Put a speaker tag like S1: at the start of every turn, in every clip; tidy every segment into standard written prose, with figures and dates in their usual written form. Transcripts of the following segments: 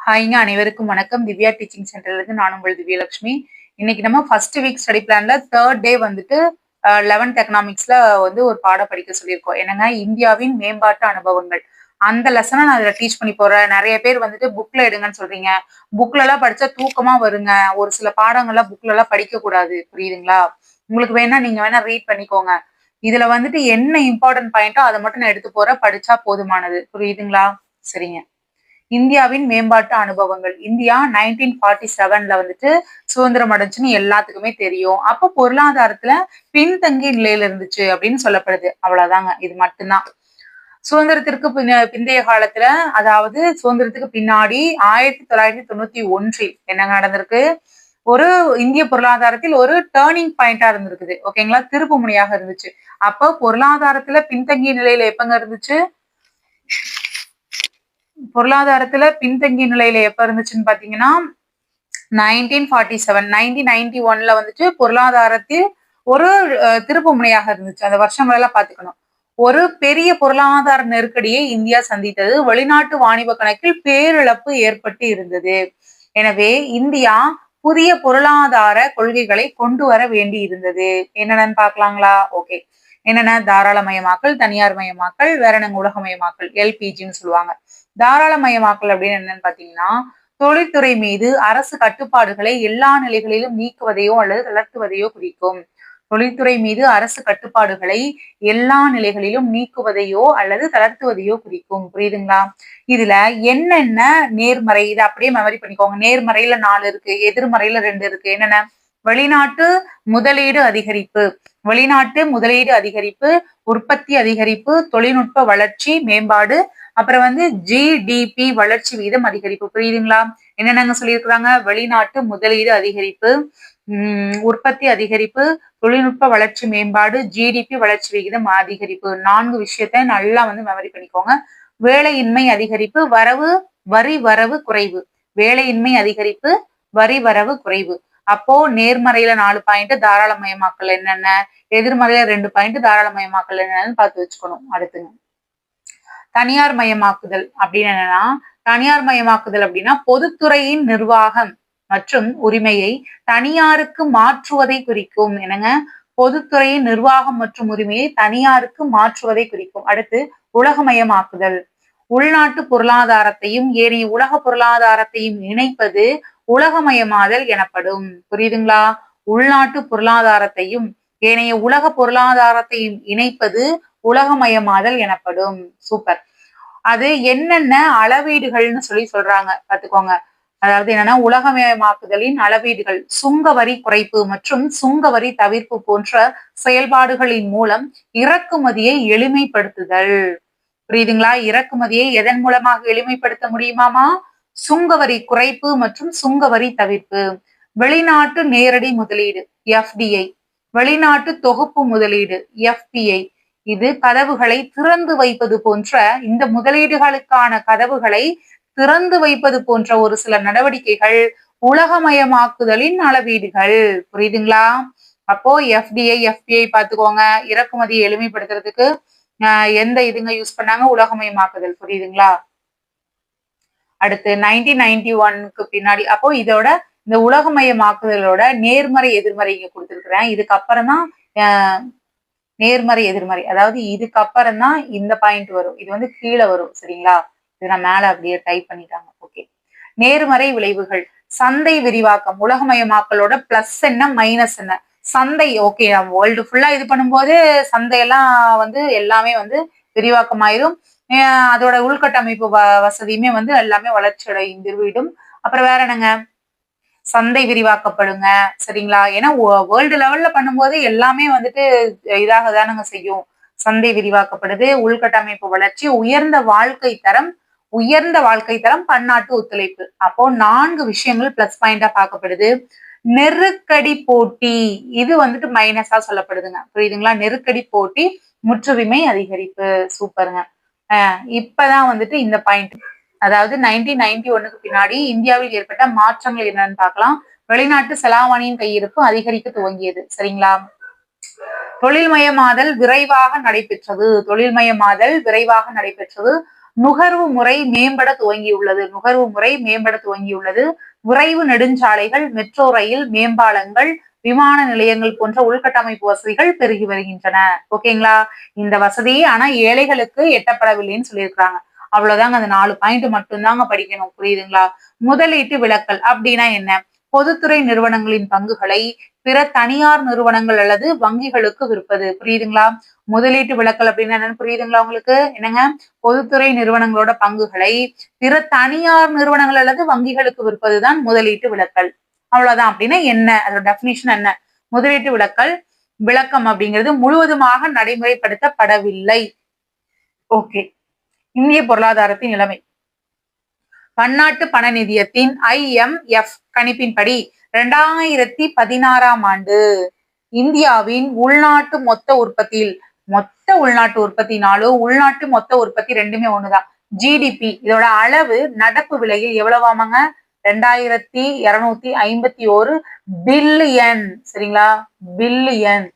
S1: ஹாய்ங்க, அனைவருக்கும் வணக்கம். திவ்யா டீச்சிங் சென்டர்ல இருந்து நான் உங்கள் திவ்யலட்சுமி. இன்னைக்கு நம்ம ஃபர்ஸ்ட் வீக் ஸ்டடி பிளான்ல தேர்ட் டே வந்துட்டு 11th எக்கனாமிக்ஸ்ல வந்து ஒரு பாடம் படிக்க சொல்லியிருக்கோம். என்னங்க, இந்தியாவின் மேம்பாட்டு அனுபவங்கள். அந்த லெசனை நான் அதில் டீச் பண்ணி போறேன். நிறைய பேர் வந்துட்டு புக்ல எடுங்கன்னு சொல்றீங்க. புக்ல எல்லாம் படிச்சா தூக்கமா வருங்க. ஒரு சில பாடங்கள்லாம் புக்ல எல்லாம் படிக்க கூடாது, புரியுதுங்களா? உங்களுக்கு வேணா நீங்க வேணா ரீட் பண்ணிக்கோங்க. இதுல வந்துட்டு என்ன இம்பார்ட்டன்ட் பாயிண்டோ அதை மட்டும் நான் எடுத்து போறேன், படிச்சா போதுமானது, புரியுதுங்களா? சரிங்க. இந்தியாவின் மேம்பாட்டு அனுபவங்கள். இந்தியா 1947ல வந்துட்டு சுதந்திரம் அடைஞ்சுன்னு எல்லாத்துக்குமே தெரியும். அப்ப பொருளாதாரத்துல பின்தங்கிய நிலையில இருந்துச்சு அப்படின்னு சொல்லப்படுது. அவ்வளவுதாங்க, இது மட்டும்தான். சுதந்திரத்திற்கு பிந்தைய காலத்துல, அதாவது சுதந்திரத்துக்கு பின்னாடி 1991 என்ன நடந்திருக்கு? ஒரு இந்திய பொருளாதாரத்தில் ஒரு டேர்னிங் பாயிண்டா இருந்திருக்குது. ஓகேங்களா? திருப்பு முனையாக இருந்துச்சு. அப்ப பொருளாதாரத்துல பின்தங்கிய நிலையில எப்பங்க இருந்துச்சு? பொருளாதாரத்துல பின்தங்கிய நிலையில எப்ப இருந்துச்சுன்னு பாத்தீங்கன்னா 1991 வந்துட்டு பொருளாதாரத்தில் ஒரு திருப்பு முனையாக இருந்துச்சு. அந்த வருஷங்கள் எல்லாம் பாத்துக்கணும். ஒரு பெரிய பொருளாதார நெருக்கடியை இந்தியா சந்தித்தது. வெளிநாட்டு வாணிப கணக்கில் பேரிழப்பு ஏற்பட்டு இருந்தது. எனவே இந்தியா புதிய பொருளாதார கொள்கைகளை கொண்டு வர வேண்டி இருந்தது. என்னென்னு பாக்கலாங்களா? ஓகே. என்னென்ன? தாராளமயமாக்கல், தனியார் மயமாக்கல், வேற என்னங்க? உலகமயமாக்கல், எல்பிஜின்னு சொல்லுவாங்க. தாராளமயமாக்கல் அப்படின்னு என்னன்னு பாத்தீங்கன்னா, தொழில்துறை மீது அரசு கட்டுப்பாடுகளை எல்லா நிலைகளிலும் நீக்குவதையோ அல்லது தளர்த்துவதையோ குறிக்கும். தொழில்துறை மீது அரசு கட்டுப்பாடுகளை எல்லா நிலைகளிலும் நீக்குவதையோ அல்லது தளர்த்துவதையோ குறிக்கும். புரியுதுங்களா? இதுல என்னென்ன நேர்மறை, இதை அப்படியே மெமரி பண்ணிக்கோங்க. நேர்மறையில 4 இருக்கு, எதிர்மறையில 2 இருக்கு. என்னென்ன? வெளிநாட்டு முதலீடு அதிகரிப்பு, வெளிநாட்டு முதலீடு அதிகரிப்பு, உற்பத்தி அதிகரிப்பு, தொழில்நுட்ப வளர்ச்சி மேம்பாடு, அப்புறம் வந்து ஜிடிபி வளர்ச்சி வீதம் அதிகரிப்பு. புரியுதுங்களா? என்னென்னங்க சொல்லியிருக்கிறாங்க? வெளிநாட்டு முதலீடு அதிகரிப்பு, உற்பத்தி அதிகரிப்பு, தொழில்நுட்ப வளர்ச்சி மேம்பாடு, ஜிடிபி வளர்ச்சி விகிதம் அதிகரிப்பு. 4 விஷயத்த நல்லா வந்து மெமரி பண்ணிக்கோங்க. வேலையின்மை அதிகரிப்பு, வரி வரவு குறைவு. வேலையின்மை அதிகரிப்பு, வரி வரவு குறைவு. அப்போ நேர்மறையில 4 பாயிண்ட் தாராளமயமாக்கல் என்னென்ன, எதிர்மறையில 2 பாயிண்ட் தாராளமயமாக்கல் என்னன்னு பார்த்து வச்சுக்கணும். அடுத்துங்க, தனியார் மயமாக்குதல் அப்படின்னு என்னன்னா, தனியார் மயமாக்குதல் அப்படின்னா பொதுத்துறையின் நிர்வாகம் மற்றும் உரிமையை தனியாருக்கு மாற்றுவதை குறிக்கும். என்னங்க? பொதுத்துறையின் நிர்வாகம் மற்றும் உரிமையை தனியாருக்கு மாற்றுவதை குறிக்கும். அடுத்து உலகமயமாக்குதல். உள்நாட்டு பொருளாதாரத்தையும் ஏனைய உலக பொருளாதாரத்தையும் இணைப்பது உலகமயமாதல் எனப்படும். புரியுதுங்களா? உள்நாட்டு பொருளாதாரத்தையும் ஏனைய உலக பொருளாதாரத்தையும் இணைப்பது உலகமயமாதல் எனப்படும். சூப்பர். அது என்னென்ன அளவீடுகள்னு சொல்றாங்க, பாத்துக்கோங்க. அதாவது என்னன்னா, உலகமயமாக்குதலின் அளவீடுகள் சுங்க வரி குறைப்பு மற்றும் சுங்க வரி தவிர்ப்பு போன்ற செயல்பாடுகளின் மூலம் இறக்குமதியை எளிமைப்படுத்துதல். புரியுதுங்களா? இறக்குமதியை எதன் மூலமாக எளிமைப்படுத்த முடியுமாமா? சுங்க வரி குறைப்பு மற்றும் சுங்க வரி தவிர்ப்பு. வெளிநாட்டு நேரடி முதலீடு எஃப்டிஐ, வெளிநாட்டு தொகுப்பு முதலீடு எஃபிஐ. இது கதவுகளை திறந்து வைப்பது போன்ற, இந்த முதலீடுகளுக்கான கதவுகளை திறந்து வைப்பது போன்ற ஒரு சில நடவடிக்கைகள் உலகமயமாக்குதலின் அளவீடுகள். புரியுதுங்களா? அப்போ எஃப்டிஐ, எஃபிஐ பாத்துக்கோங்க. இறக்குமதியை எளிமைப்படுத்துறதுக்கு எந்த இதுங்க யூஸ் பண்ணாங்க? உலகமயமாக்குதல். புரியுதுங்களா? அடுத்து 1991க்கு பின்னாடி, அப்போ இதோட இந்த உலகமயமாக்குதலோட நேர்மறை எதிர்மறை இங்க கொடுத்திருக்கிறேன். இதுக்கப்புறம் தான் நேர்மறை எதிர்மறை, அதாவது இதுக்கப்புறம் தான் இந்த பாயிண்ட் வரும். இது வந்து கீழே வரும். சரிங்களா? இது நான் மேல அப்படியே டைப் பண்ணிட்டாங்க. ஓகே. நேர்மறை விளைவுகள். சந்தை விரிவாக்கம். உலகமயமாக்கலோட பிளஸ் என்ன, மைனஸ் என்ன? சந்தை, ஓகே, வேர்ல்டு ஃபுல்லா இது பண்ணும்போது சந்தையெல்லாம் வந்து எல்லாமே வந்து விரிவாக்கமாயிரும். அதோட உள்கட்டமைப்பு வசதியுமே வந்து எல்லாமே வளர்ச்சி அடைந்துவிடும். அப்புறம் வேற என்னங்க? சந்தை விரிவாக்கப்படுங்க. சரிங்களா? ஏன்னா வேர்ல்டு லெவல்ல பண்ணும்போது எல்லாமே வந்துட்டு இதாக தானங்க செய்யும். சந்தை விரிவாக்கப்படுது, உள்கட்டமைப்பு வளர்ச்சி, உயர்ந்த வாழ்க்கை தரம், உயர்ந்த வாழ்க்கை தரம், பன்னாட்டு ஒத்துழைப்பு. அப்போ 4 விஷயங்கள் பிளஸ் பாயிண்டா பார்க்கப்படுது. நெருக்கடி போட்டி, இது வந்துட்டு மைனஸா சொல்லப்படுதுங்க. புரியுதுங்களா? நெருக்கடி போட்டி, முற்றுரிமை அதிகரிப்பு. சூப்பருங்க. இப்பதான் வந்துட்டு இந்த பாயிண்ட், அதாவது 1991க்கு பின்னாடி இந்தியாவில் ஏற்பட்ட மாற்றங்கள் என்னன்னு பார்க்கலாம். வெளிநாட்டு செலாவணியின் கையிருப்பு அதிகரிக்க துவங்கியது. சரிங்களா? தொழில்மயமாதல் விரைவாக நடைபெற்றது. தொழில்மயமாதல் விரைவாக நடைபெற்றது. நுகர்வு முறை மேம்பட துவங்கியுள்ளது. நுகர்வு முறை மேம்பட துவங்கியுள்ளது. விரைவு நெடுஞ்சாலைகள், மெட்ரோ ரயில், மேம்பாலங்கள், விமான நிலையங்கள் போன்ற உள்கட்டமைப்பு வசதிகள் பெருகி வருகின்றன. ஓகேங்களா? இந்த வசதி ஆனா ஏழைகளுக்கு எட்டப்படவில்லைன்னு சொல்லியிருக்கிறாங்க. அவ்வளவுதாங்க. அந்த 4 பாயிண்ட் மட்டும்தாங்க படிக்கணும். புரியுதுங்களா? முதலீட்டு விலக்கல் அப்படின்னா என்ன? பொதுத்துறை நிறுவனங்களின் பங்குகளை பிற தனியார் நிறுவனங்கள் அல்லது வங்கிகளுக்கு விற்பது. புரியுதுங்களா? முதலீட்டு விலக்கல் அப்படின்னா என்னன்னு புரியுதுங்களா உங்களுக்கு? என்னங்க? பொதுத்துறை நிறுவனங்களோட பங்குகளை பிற தனியார் நிறுவனங்கள் அல்லது வங்கிகளுக்கு விற்பதுதான் முதலீட்டு விலக்கல். அவ்வளவுதான். அப்படின்னா என்ன? அதோட டெபினிஷன் என்ன? முதலீட்டு விலக்கல் விளக்கம் அப்படிங்கிறது முழுவதுமாக நடைமுறைப்படுத்தப்படவில்லை. ஓகே. இந்திய பொருளாதாரத்தின் நிலைமை. பன்னாட்டு பண நிதியத்தின் IMF கணிப்பின்படி 2016ஆம் ஆண்டு இந்தியாவின் உள்நாட்டு மொத்த உற்பத்தியில் மொத்த உள்நாட்டு உற்பத்தினாலும் உள்நாட்டு மொத்த உற்பத்தி ரெண்டுமே ஒண்ணுதான். ஜிடிபி இதோட அளவு நடப்பு விலையில் எவ்வளவாமாங்க? 2251 பில்லியன். சரிங்களா? பில்லியன்.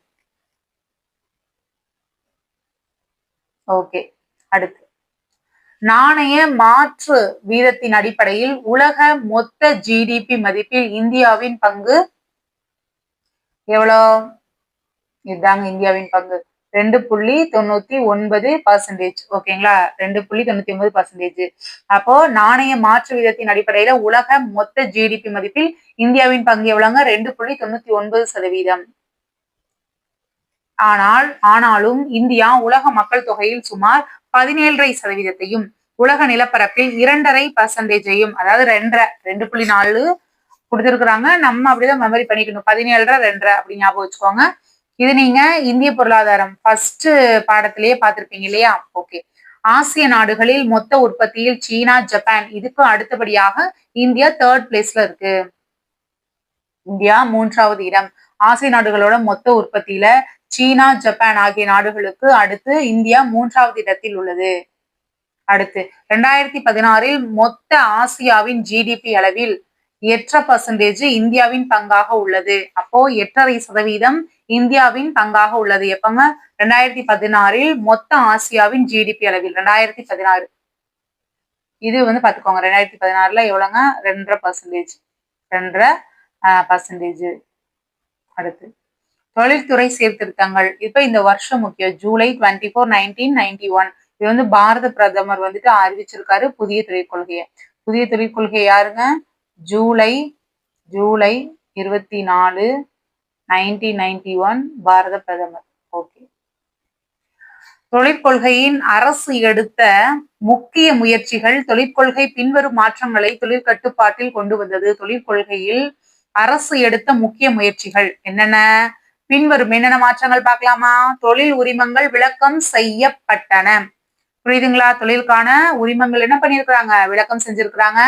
S1: ஓகே. அடுத்து நாணய மாற்று வீதத்தின் அடிப்படையில் உலக மொத்த ஜிடிபி மதிப்பில் இந்தியாவின் பங்கு எவ்வளோ? இதுதாங்க இந்தியாவின் பங்கு 2.99%. ஓகேங்களா? 2.99%. அப்போ நாணய மாற்று வீதத்தின் அடிப்படையில உலக மொத்த ஜிடிபி மதிப்பில் இந்தியாவின் பங்கு எவ்வளவுங்க? 2.99%. ஆனாலும் இந்தியா உலக மக்கள் தொகையில் சுமார் 17.5%, உலக நிலப்பரப்பில் 2.5%, அதாவது 2.4 கொடுத்திருக்கிறாங்க. நம்ம அப்படிதான் மெமரி பண்ணிக்கணும். 17 2 அப்படி ஞாபகம் வச்சுக்கோங்க. இது நீங்க இந்திய பொருளாதாரம் ஃபர்ஸ்ட் பாடத்திலேயே பார்த்திருப்பீங்க இல்லையா? ஓகே. ஆசிய நாடுகளில் மொத்த உற்பத்தியில் சீனா, ஜப்பான் இதுக்கு அடுத்தபடியாக இந்தியா 3rd பிளேஸ்ல இருக்கு. இந்தியா 3வது இடம். ஆசிய நாடுகளோட மொத்த உற்பத்தியில சீனா, ஜப்பான் ஆகிய நாடுகளுக்கு அடுத்து இந்தியா 3வது இடத்தில் உள்ளது. அடுத்து 2016 மொத்த ஆசியாவின் ஜிடிபி அளவில் 8% இந்தியாவின் பங்காக உள்ளது. அப்போ 8.5% இந்தியாவின் பங்காக உள்ளது. எப்பங்க? 2016 மொத்த ஆசியாவின் ஜிடிபி அளவில் 2016. இது வந்து பாத்துக்கோங்க. 2016ல எவ்வளவுங்க? 2.5%. 2.5%. அடுத்து தொழில்துறை சீர்திருத்தங்கள். இப்ப இந்த வருஷம் முக்கியம். ஜூலை 24, 1991. இது வந்து பாரத பிரதமர் வந்துட்டு அறிவிச்சிருக்காரு புதிய தொழிற்கொள்கையை. புதிய தொழிற்கொள்கை யாருங்க? ஜூலை 24, 1991 பாரத பிரதமர். ஓகே. தொழிற்கொள்கையின் அரசு எடுத்த முக்கிய முயற்சிகள். தொழிற்கொள்கை பின்வரும் மாற்றங்களை தொழில் கட்டுப்பாட்டில் கொண்டு வந்தது. தொழிற்கொள்கையில் அரசு எடுத்த முக்கிய முயற்சிகள் என்னென்ன? பின்வரும் என்னென்ன மாற்றங்கள் பார்க்கலாமா? தொழில் உரிமங்கள் விளக்கம் செய்யப்பட்டன. புரியுதுங்களா? தொழிலுக்கான உரிமங்கள் என்ன பண்ணிருக்கிறாங்க? விளக்கம் செஞ்சிருக்கிறாங்க.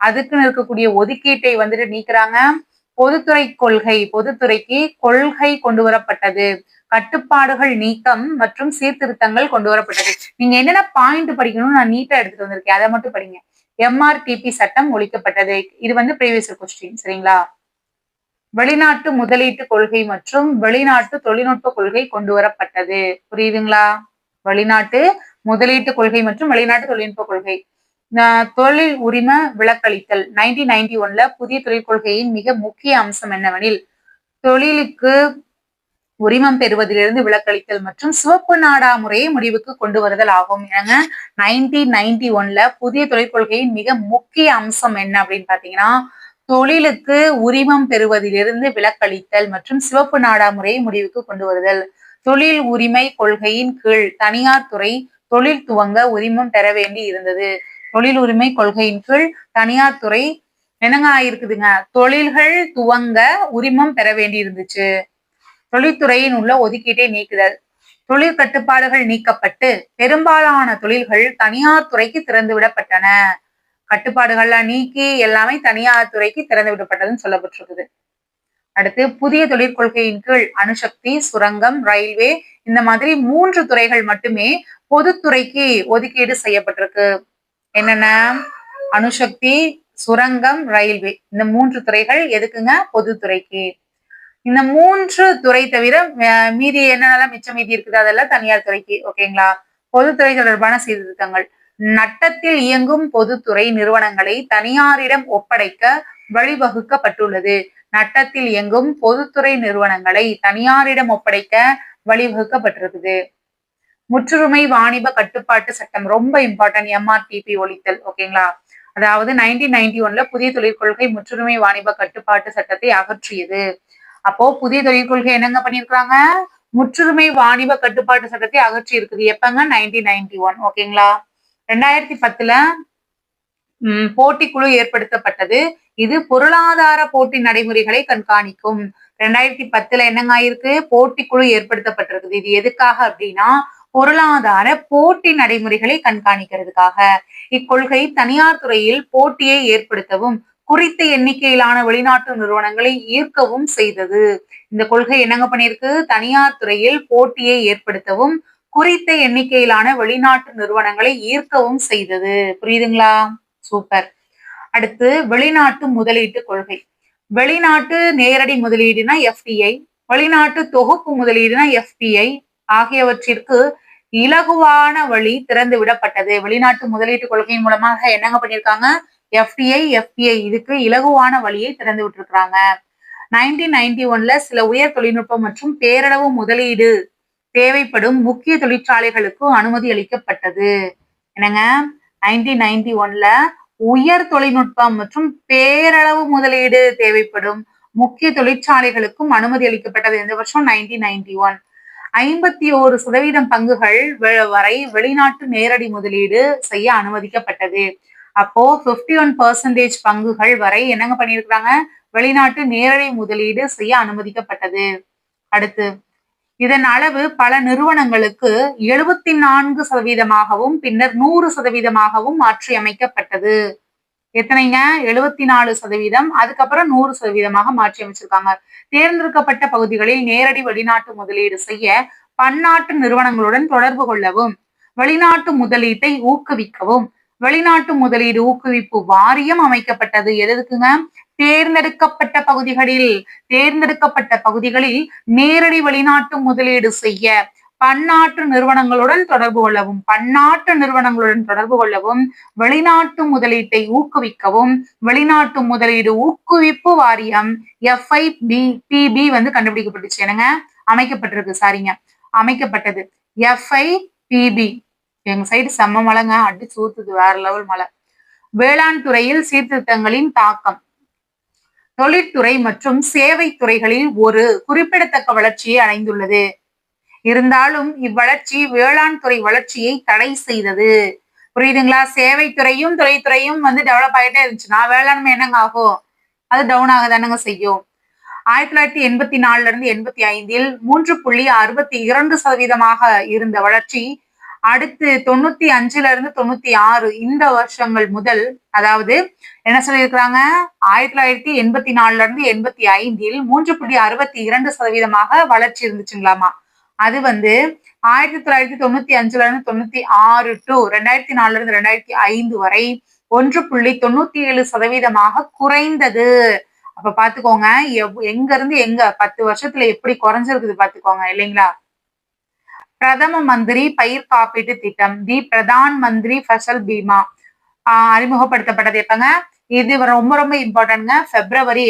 S1: அதுக்குன்னு இருக்கக்கூடிய ஒதுக்கீட்டை வந்துட்டு நீக்குறாங்க. பொதுத்துறை கொள்கை, பொதுத்துறைக்கு கொள்கை கொண்டு வரப்பட்டது. கட்டுப்பாடுகள் நீக்கம் மற்றும் சீர்திருத்தங்கள் கொண்டு வரப்பட்டது. நீங்க என்னென்ன பாயிண்ட் படிக்கணும்னு நான் நீட்டா எடுத்துட்டு வந்திருக்கேன். அதை மட்டும் படிங்க. MRTP சட்டம் ஒழிக்கப்பட்டது. இது வந்து ப்ரீவியஸ் கொஸ்டின். சரிங்களா? வெளிநாட்டு முதலீட்டு கொள்கை மற்றும் வெளிநாட்டு தொழில்நுட்ப கொள்கை கொண்டு வரப்பட்டது. புரியுதுங்களா? வெளிநாட்டு முதலீட்டு கொள்கை மற்றும் வெளிநாட்டு தொழில்நுட்ப கொள்கை. தொழில் உரிம விலக்களித்தல் 1991ல புதிய தொழில் கொள்கையின் மிக முக்கிய அம்சம் என்னவெனில் தொழிலுக்கு உரிமம் பெறுவதிலிருந்து விலக்களித்தல் மற்றும் சிவப்பு நாடா முறையை முடிவுக்கு கொண்டு வருதல் ஆகும். ஏங்க 1991ல புதிய தொழிற்கொள்கையின் மிக முக்கிய அம்சம் என்ன அப்படின்னு பாத்தீங்கன்னா தொழிலுக்கு உரிமம் பெறுவதிலிருந்து விலக்களித்தல் மற்றும் சிவப்பு நாடா முறையை முடிவுக்கு கொண்டு வருதல். தொழில் உரிமை கொள்கையின் கீழ் தனியார் துறை தொழில் துவங்க உரிமம் பெற வேண்டி இருந்தது. தொழில் உரிமை கொள்கையின் கீழ் தனியார் துறை என்னங்க ஆயிருக்குதுங்க? தொழில்கள் துவங்க உரிமம் பெற வேண்டி இருந்துச்சு. தொழில்துறையின் உள்ள ஒதுக்கீட்டை நீக்குதல். தொழில் கட்டுப்பாடுகள் நீக்கப்பட்டு பெரும்பாலான தொழில்கள் தனியார் துறைக்கு திறந்து விடப்பட்டன. கட்டுப்பாடுகள்லாம் நீக்கி எல்லாமே தனியார் துறைக்கு திறந்து விடப்பட்டதுன்னு சொல்லப்பட்டிருக்குது. அடுத்து புதிய தொழிற்கொள்கையின் கீழ் அணுசக்தி, சுரங்கம், ரயில்வே இந்த மாதிரி 3 துறைகள் மட்டுமே பொதுத்துறைக்கு ஒதுக்கீடு செய்யப்பட்டிருக்கு. என்னென்ன? அணுசக்தி, சுரங்கம், ரயில்வே. இந்த 3 துறைகள் எதுக்குங்க? பொதுத்துறைக்கு. இந்த 3 துறை தவிர மீதி என்னென்னலாம் மிச்சம் மீதி இருக்குது அதெல்லாம் தனியார் துறைக்கு. ஓகேங்களா? பொதுத்துறை தொடர்பான சீர்திருத்தங்கள் நட்டத்தில் இயங்கும் பொதுத்துறை நிறுவனங்களை தனியாரிடம் ஒப்படைக்க வழிவகுக்கப்பட்டுள்ளது. நட்டத்தில் இயங்கும் பொதுத்துறை நிறுவனங்களை தனியாரிடம் ஒப்படைக்க வழிவகுக்கப்பட்டிருக்குது. முற்றுரிமை வாணிப கட்டுப்பாட்டு சட்டம் ரொம்ப இம்பார்ட்டன்ட். எம்ஆர்டிபி ஒழித்தல். ஓகேங்களா? அதாவது 1991ல புதிய தொழிற்கொள்கை முற்றுரிமை வாணிப கட்டுப்பாட்டு சட்டத்தை அகற்றியது. அப்போ புதிய தொழிற்கொள்கை என்னங்க பண்ணிருக்காங்க? முற்றுரிமை வாணிப கட்டுப்பாட்டு சட்டத்தை அகற்றி இருக்குது. எப்பங்க? 1991. ஓகேங்களா? 2010ல போட்டிக்குழு ஏற்படுத்தப்பட்டது. இது பொருளாதார போட்டி நடைமுறைகளை கண்காணிக்கும். 2010ல என்னங்க ஆயிருக்கு? போட்டிக்குழு ஏற்படுத்தப்பட்டிருக்குது. இது எதுக்காக அப்படின்னா பொருளாதார போட்டி நடைமுறைகளை கண்காணிக்கிறதுக்காக. இக்கொள்கை தனியார் துறையில் போட்டியை ஏற்படுத்தவும் குறித்த எண்ணிக்கையிலான வெளிநாட்டு நிறுவனங்களை ஈர்க்கவும் செய்தது. இந்த கொள்கை என்னங்க பண்ணிருக்கு? தனியார் துறையில் போட்டியை ஏற்படுத்தவும் குறித்த எண்ணிக்கையிலான வெளிநாட்டு நிறுவனங்களை ஈர்க்கவும் செய்தது. புரியுதுங்களா? சூப்பர். அடுத்து வெளிநாட்டு முதலீட்டு கொள்கை. வெளிநாட்டு நேரடி முதலீடுனா எஃப்டிஐ, வெளிநாட்டு தொகுப்பு முதலீடுனா எஃபிஐ ஆகியவற்றிற்கு இலகுவான வழி திறந்து விடப்பட்டது. வெளிநாட்டு முதலீட்டு கொள்கையின் மூலமாக என்னங்க பண்ணிருக்காங்க? எஃப்டிஐ, எஃபிஐ இதுக்கு இலகுவான வழியை திறந்து விட்டுருக்காங்க. 1991ல சில உயர் தொழில்நுட்பம் மற்றும் பேரளவு முதலீடு தேவைப்படும் முக்கிய தொழிற்சாலைகளுக்கு அனுமதி அளிக்கப்பட்டது. என்னங்க? 1991ல உயர் தொழில்நுட்பம் மற்றும் பேரளவு முதலீடு தேவைப்படும் முக்கிய தொழிற்சாலைகளுக்கும் அனுமதி அளிக்கப்பட்டது. எந்த வருஷம்? 1991. 51% பங்குகள் வரை வெளிநாட்டு நேரடி முதலீடு செய்ய அனுமதிக்கப்பட்டது. அப்போ 51% பங்குகள் வரை என்னங்க பண்ணிருக்காங்க? வெளிநாட்டு நேரடி முதலீடு செய்ய அனுமதிக்கப்பட்டது. அடுத்து இதன் அளவு பல நிறுவனங்களுக்கு 74%, பின்னர் 100% மாற்றி அமைக்கப்பட்டது. எத்தனைங்க? 74%, அதுக்கப்புறம் 100% மாற்றி அமைச்சிருக்காங்க. தேர்ந்தெடுக்கப்பட்ட பகுதிகளில் நேரடி வெளிநாட்டு முதலீடு செய்ய பன்னாட்டு நிறுவனங்களுடன் தொடர்பு கொள்ளவும் வெளிநாட்டு முதலீட்டை ஊக்குவிக்கவும் வெளிநாட்டு முதலீடு ஊக்குவிப்பு வாரியம் அமைக்கப்பட்டது. எதுக்குங்க? தேர்ந்தெடுக்கப்பட்ட பகுதிகளில் நேரடி வெளிநாட்டு முதலீடு செய்ய பன்னாட்டு நிறுவனங்களுடன் தொடர்பு கொள்ளவும் வெளிநாட்டு முதலீட்டை ஊக்குவிக்கவும் வெளிநாட்டு முதலீடு ஊக்குவிப்பு வாரியம் எஃப்ஐபிபி கண்டுபிடிக்கப்பட்டுச்சு. என்னங்க? அமைக்கப்பட்டது. எஃப்ஐபிபி. எங்க சைடு செம்ம மழைங்க, அடிச்சு ஊத்துது, வேற லெவல் மழை. வேளாண் துறையில் சீர்திருத்தங்களின் தாக்கம். தொழிற்துறை மற்றும் சேவை துறைகளில் ஒரு குறிப்பிடத்தக்க வளர்ச்சியை அடைந்துள்ளது. இருந்தாலும் இவ்வளர்ச்சி வேளாண் துறை வளர்ச்சியை தடை செய்தது. புரியுதுங்களா? சேவை துறையும் தொழில்துறையும் டெவலப் ஆகிட்டே இருந்துச்சுன்னா வேளாண்மை என்னங்க ஆகும்? அது டவுன் ஆக தானங்க செய்யும். 1984ல இருந்து 85ல் 3.62% இருந்த வளர்ச்சி அடுத்து 95ல இருந்து 96 இந்த வருஷங்கள் முதல், அதாவது என்ன சொல்லியிருக்கிறாங்க? 1984ல இருந்து 85ல் 3.62% வளர்ச்சி இருந்துச்சுங்களாமா. அது 1995ல இருந்து 96 டு 2004ல இருந்து 2005 வரை 1.97% குறைந்தது. அப்ப பாத்துக்கோங்க, எங்க இருந்து எங்க 10 வருஷத்துல எப்படி குறைஞ்சிருக்குது பாத்துக்கோங்க, இல்லைங்களா? பிரதம மந்திரி பயிர் காப்பீட்டு திட்டம், தி பிரதான் மந்திரி ஃபசல் பீமா அறிமுகப்படுத்தப்பட்டது எப்பங்க? இது ரொம்ப ரொம்ப இம்பார்ட்டன்ட்ங்க. February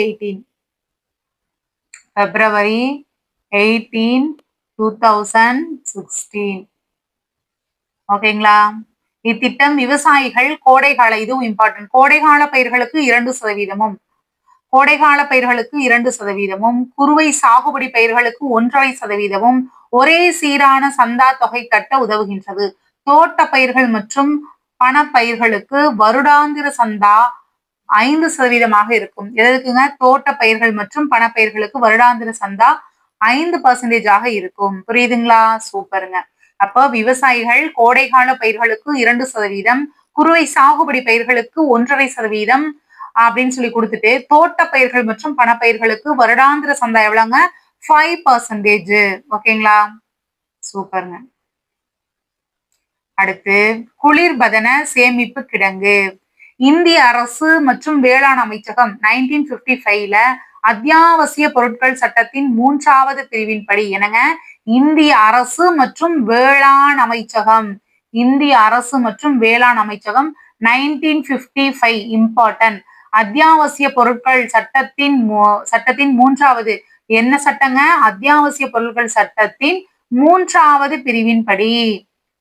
S1: 18, 2016. ஓகேங்களா? இத்திட்டம் விவசாயிகள் கோடைகால, இதுவும் இம்பார்ட்டன்ட், கோடைகால பயிர்களுக்கு 2%, கோடைகால பயிர்களுக்கு 2%, குறுவை சாகுபடி பயிர்களுக்கு 1.5%, ஒரே சீரான சந்தா தொகை கட்ட உதவுகின்றது. தோட்ட பயிர்கள் மற்றும் பணப்பயிர்களுக்கு வருடாந்திர சந்தா 5% இருக்கும். எதுக்குங்க? தோட்ட பயிர்கள் மற்றும் பணப்பயிர்களுக்கு வருடாந்திர சந்தா 5% இருக்கும். புரியுதுங்களா? சூப்பருங்க. அப்போ விவசாயிகள் கோடைகால பயிர்களுக்கு 2%, குறுவை சாகுபடி பயிர்களுக்கு 1.5% அப்படின்னு சொல்லி கொடுத்துட்டு, தோட்ட பயிர்கள் மற்றும் பணப்பயிர்களுக்கு வருடாந்திர சந்தா எவ்வளவுங்க? 5%. ஓகேங்களா? சூப்பருங்க. அடுத்து குளிர்பதன சேமிப்பு கிடங்கு. இந்திய அரசு மற்றும் வேளாண் அமைச்சகம் 1955ல அத்தியாவசிய பொருட்கள் சட்டத்தின் 3வது பிரிவின்படி, என்னங்க? இந்திய அரசு மற்றும் வேளாண் அமைச்சகம் இந்திய அரசு மற்றும் வேளாண் அமைச்சகம் 1955 இம்பார்ட்டன்ட். அத்தியாவசிய பொருட்கள் சட்டத்தின் மூன்றாவது என்ன சட்டங்க? அத்தியாவசிய பொருட்கள் சட்டத்தின் மூன்றாவது பிரிவின்படி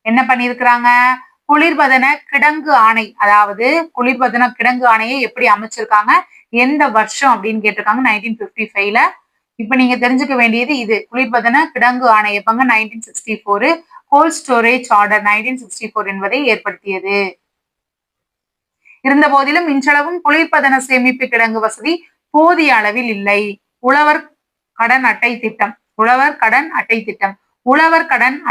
S1: என்ன பண்ணிருக்கிறாங்க? குளிர்பதன கிடங்கு ஆணை, அதாவது குளிர்பதன கிடங்கு ஆணையை எப்படி அமைச்சிருக்காங்க, எந்த வருஷம் அப்படின்னு கேட்டிருக்காங்க? 1955ல. இப்ப நீங்க தெரிஞ்சுக்க வேண்டியது இது. குளிர்பதன கிடங்கு ஆணை எப்பங்க? 1964. கோல்ட் ஸ்டோரேஜ் ஆர்டர் 1964 என்பதை ஏற்படுத்தியது. இருந்த போதிலும் இன்றளவும் குளிர்பதன சேமிப்பு கிடங்கு வசதி போதிய அளவில் இல்லை. உழவர் கடன் அட்டை திட்டம். உழவர் கடன்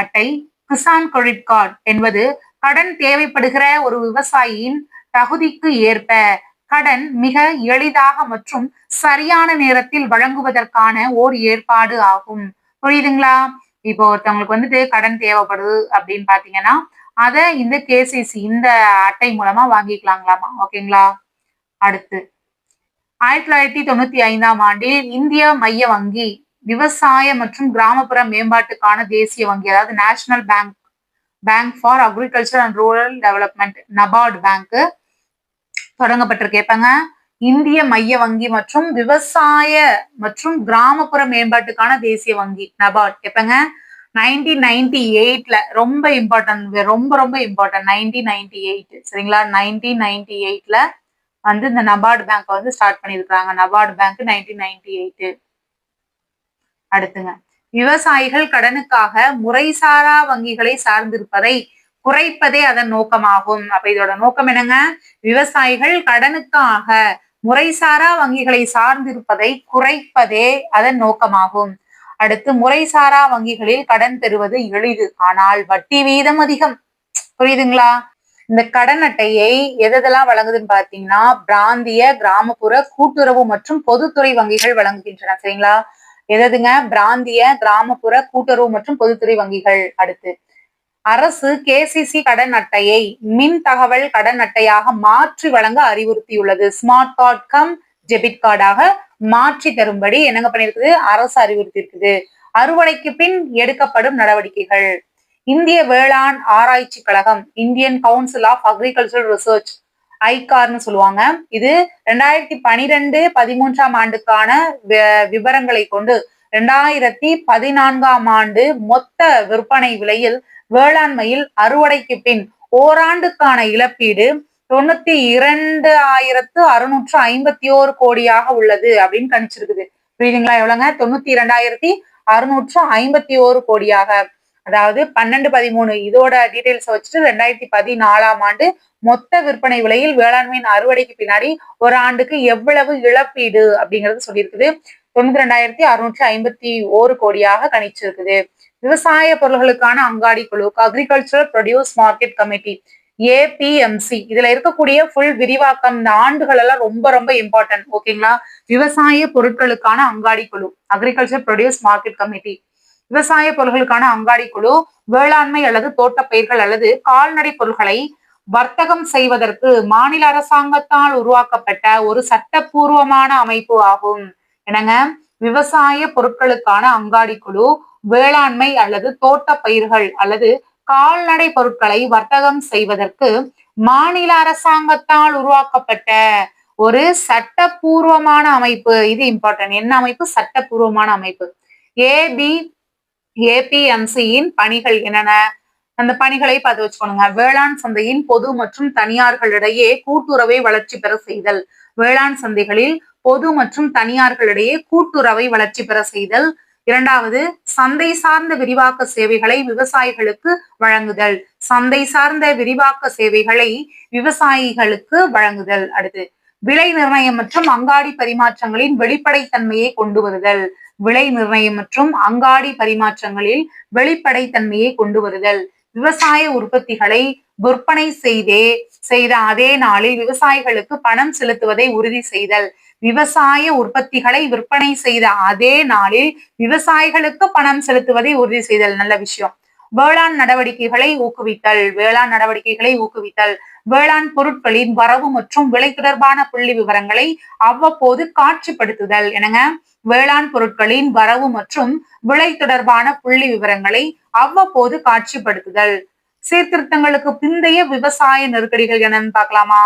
S1: அட்டை கிசான் கிரெடிட் கார்டு என்பது கடன் தேவைப்படுகிற ஒரு விவசாயியின் தகுதிக்கு ஏற்ப கடன் மிக எளிதாக மற்றும் சரியான நேரத்தில் வழங்குவதற்கான ஓர் ஏற்பாடு ஆகும். புரியுதுங்களா? இப்போ ஒருத்தவங்களுக்கு வந்துட்டு கடன் தேவைப்படுது அப்படின்னு பாத்தீங்கன்னா அத இந்த கேசிசி இந்த அட்டை மூலமா வாங்கிக்கலாங்களாமா. ஓகேங்களா? அடுத்து 1995ஆம் ஆண்டில் இந்திய மைய வங்கி விவசாய மற்றும் கிராமப்புற மேம்பாட்டுக்கான தேசிய வங்கி, அதாவது national bank for agriculture and rural development, NABARD bank தொடங்கப்பட்டிருக்கு. எப்பங்க? இந்திய மைய வங்கி மற்றும் விவசாய மற்றும் கிராமப்புற மேம்பாட்டுக்கான தேசிய வங்கி, நபார்டு. எப்பங்க? 1998ல. ரொம்ப இம்பார்ட்டன்ட், ரொம்ப இம்பார்ட்டன்ட். 1998 சரிங்களா? 1998ல வந்து இந்த நபார்டு பேங்க் வந்து ஸ்டார்ட் பண்ணிருக்காங்க. நபார்டு பேங்க் 1998. அடுத்துங்க, விவசாயிகள் கடனுக்காக முறைசாரா வங்கிகளை சார்ந்திருப்பதை குறைப்பதே அதன் நோக்கமாகும். அப்ப இதோட நோக்கம் என்னங்க? விவசாயிகள் கடனுக்காக முறைசாரா வங்கிகளை சார்ந்திருப்பதை குறைப்பதே அதன் நோக்கமாகும். அடுத்து, முறைசாரா வங்கிகளில் கடன் பெறுவது எளிது, ஆனால் வட்டி வீதம் அதிகம். புரியுதுங்களா? இந்த கடன் அட்டையை எதெல்லாம் வழங்குதுன்னு பாத்தீங்கன்னா பிராந்திய, கிராமப்புற, கூட்டுறவு மற்றும் பொதுத்துறை வங்கிகள் வழங்குகின்றன. சரிங்களா? எதுங்க? பிராந்திய, கிராமப்புற, கூட்டுறவு மற்றும் பொதுத்துறை வங்கிகள். அடுத்து, அரசு கேசிசி கடன் அட்டையை மின் தகவல் கடன் அட்டையாக மாற்றி வழங்க அறிவுறுத்தியுள்ளது. ஸ்மார்ட் கார்டு கம் டெபிட் கார்டாக மாற்றி தரும்படி என்னங்க பண்ணிருக்குது? அரசு அறிவுறுத்தி இருக்குது. அறுவடைக்கு பின் எடுக்கப்படும் நடவடிக்கைகள். இந்திய வேளாண் ஆராய்ச்சி கழகம், Indian council of agricultural research, ஐகார்னு சொல்லுவாங்க. இது 2012-13ஆம் ஆண்டுக்கான விவரங்களை கொண்டு 2014ஆம் ஆண்டு மொத்த விற்பனை விலையில் வேளாண்மையில் அறுவடைக்கு பின் ஓராண்டுக்கான இழப்பீடு 92,651 கோடியாக உள்ளது அப்படின்னு கணிச்சிருக்குது. புரியுதுங்களா? எவ்வளவுங்க? 92,651 கோடியாக. அதாவது 12-13 இதோட டீடைல்ஸ் வச்சுட்டு 2014ஆம் ஆண்டு மொத்த விற்பனை விலையில் வேளாண்மையின் அறுவடைக்கு பின்னாடி ஒரு ஆண்டுக்கு எவ்வளவு இழப்பீடு அப்படிங்கறது சொல்லியிருக்குது. 92,651 கோடியாக கணிச்சிருக்குது. விவசாய பொருள்களுக்கான அங்காடி குழு, agricultural produce market committee, APMC. இதுல இருக்கக்கூடிய ஃபுல் விரிவாக்கம், இந்த ஆண்டுகள் எல்லாம் ரொம்ப இம்பார்ட்டன்ட். ஓகேங்களா? விவசாய பொருட்களுக்கான அங்காடி குழு, அக்ரிகல்ச்சர் ப்ரொடியூஸ் மார்க்கெட் கமிட்டி. விவசாய பொருட்களுக்கான அங்காடி குழு வேளாண்மை அல்லது தோட்டப்பயிர்கள் அல்லது கால்நடை பொருட்களை வர்த்தகம் செய்வதற்கு மாநில அரசாங்கத்தால் உருவாக்கப்பட்ட ஒரு சட்டப்பூர்வமான அமைப்பு ஆகும். என்னங்க? விவசாய பொருட்களுக்கான அங்காடி குழு வேளாண்மை அல்லது தோட்ட பயிர்கள் அல்லது கால்நடை பொருட்களை வர்த்தகம் செய்வதற்கு மாநில அரசாங்கத்தால் உருவாக்கப்பட்ட ஒரு சட்டப்பூர்வமான அமைப்பு. இது இம்பார்ட்டன்ட். என்ன அமைப்பு? சட்டப்பூர்வமான அமைப்பு. ஏபிஎம்சியின் பணிகள் என்னென்ன? அந்த பணிகளை பார்த்து வச்சுக்கோங்க. வேளாண் சந்தையின் பொது மற்றும் தனியார்களிடையே கூட்டுறவை வளர்ச்சி பெற செய்தல். வேளாண் சந்தைகளில் பொது மற்றும் தனியார்களிடையே கூட்டுறவை வளர்ச்சி பெற செய்தல். இரண்டாவது, சந்தை சார்ந்த விரிவாக்க சேவைகளை விவசாயிகளுக்கு வழங்குதல். சந்தை சார்ந்த விரிவாக்க சேவைகளை விவசாயிகளுக்கு வழங்குதல். அடுத்து, விலை நிர்ணயம் மற்றும் அங்காடி பரிமாற்றங்களின் வெளிப்படைத்தன்மையை கொண்டு வருதல். விலை நிர்ணயம் மற்றும் அங்காடி பரிமாற்றங்களில் வெளிப்படைத்தன்மையை கொண்டு வருதல். விவசாய உற்பத்திகளை விற்பனை செய்த அதே நாளில் விவசாயிகளுக்கு பணம் செலுத்துவதை உறுதி செய்தல். விவசாய உற்பத்திகளை விற்பனை செய்த அதே நாளில் விவசாயிகளுக்கு பணம் செலுத்துவதை உறுதி செய்தல். நல்ல விஷயம். வேளாண் நடவடிக்கைகளை ஊக்குவித்தல். வேளாண் பொருட்களின் வரவு மற்றும் விலை தொடர்பான புள்ளி விவரங்களை அவ்வப்போது காட்சிப்படுத்துதல். என்னங்க? வேளாண் பொருட்களின் வரவு மற்றும் விலை தொடர்பான புள்ளி விவரங்களை அவ்வப்போது காட்சிப்படுத்துதல். சீர்திருத்தங்களுக்கு பிந்தைய விவசாய நெருக்கடிகள் என்னன்னு பார்க்கலாமா?